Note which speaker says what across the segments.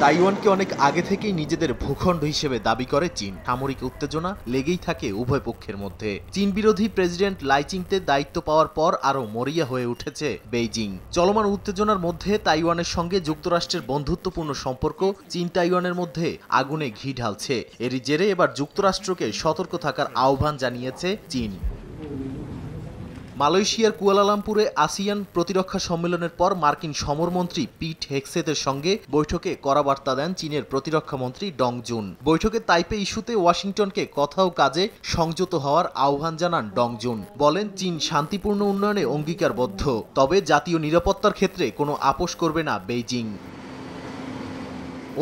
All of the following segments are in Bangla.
Speaker 1: তাইওয়ানকে অনেক আগে থেকেই নিজেদের ভূখণ্ড হিসেবে দাবি করে চীন। সামরিক উত্তেজনা লেগেই থাকে উভয় পক্ষের মধ্যে। চীন বিরোধী প্রেসিডেন্ট লাই চিংতে দায়িত্ব পাওয়ার পর আরও মরিয়া হয়ে উঠেছে বেইজিং। চলমান উত্তেজনার মধ্যে তাইওয়ানের সঙ্গে যুক্তরাষ্ট্রের বন্ধুত্বপূর্ণ সম্পর্ক চীন তাইওয়ানের মধ্যে আগুনে ঘি ঢালছে। এরই জেরে এবার যুক্তরাষ্ট্রকে সতর্ক থাকার আহ্বান জানিয়েছে চীন। মালয়েশিয়ার কুয়ালালামপুরে আসিয়ান প্রতিরক্ষা সম্মেলনের পর মার্কিন সমরমন্ত্রী পিট হেগসেথের সঙ্গে বৈঠকে কড়া বার্তা দেন চীনের প্রতিরক্ষা মন্ত্রী ডং জুন। বৈঠকে তাইপে ইস্যুতে ওয়াশিংটনকে কথা ও কাজে সংযত হওয়ার আহ্বান জানান ডং জুন। বলেন, চীন শান্তিপূর্ণ উন্নয়নে অঙ্গীকারবদ্ধ, তবে জাতীয় নিরাপত্তার ক্ষেত্রে কোনো আপোষ করবে না বেইজিং।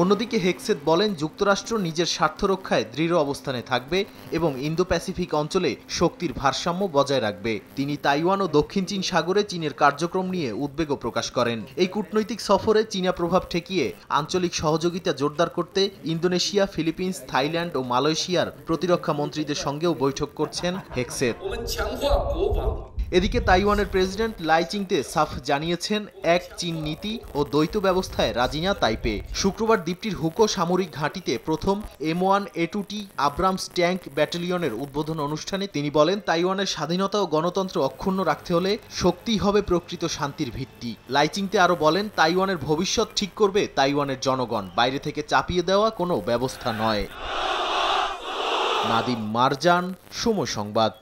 Speaker 1: অন্যদিকে হেগসেথ বলেন, যুক্তরাষ্ট্র নিজের স্বার্থ রক্ষায় দৃঢ় অবস্থানে থাকবে এবং ইন্দো প্যাসিফিক অঞ্চলে শক্তির ভারসাম্য বজায় রাখবে। তিনি তাইওয়ান ও দক্ষিণ চীন সাগরে চীনের কার্যক্রম নিয়ে উদ্বেগও প্রকাশ করেন। এই কূটনৈতিক সফরে চীনা প্রভাব ঠেকিয়ে আঞ্চলিক সহযোগিতা জোরদার করতে ইন্দোনেশিয়া, ফিলিপিন্স, থাইল্যান্ড ও মালয়েশিয়ার প্রতিরক্ষা মন্ত্রীদের সঙ্গেও বৈঠক করছেন হেগসেথ। এদিকে তাইওয়ানের প্রেসিডেন্ট লাই চিংতে সাফ জানিয়েছেন, এক চীন নীতি ও দ্বৈত ব্যবস্থায় রাজি না তাইপে। শুক্রবার দ্বীপটির হুকো সামরিক ঘাঁটিতে প্রথম M1A2T আব্রামস ট্যাঙ্ক ব্যাটালিয়নের উদ্বোধন অনুষ্ঠানে তিনি বলেন, তাইওয়ানের স্বাধীনতা ও গণতন্ত্র অক্ষুণ্ণ রাখতে হলে শক্তিই হবে প্রকৃত শান্তির ভিত্তি। লাই চিংতে আরও বলেন, তাইওয়ানের ভবিষ্যৎ ঠিক করবে তাইওয়ানের জনগণ, বাইরে থেকে চাপিয়ে দেওয়া কোনো ব্যবস্থা নয়। নাদিম মারজান, সময় সংবাদ।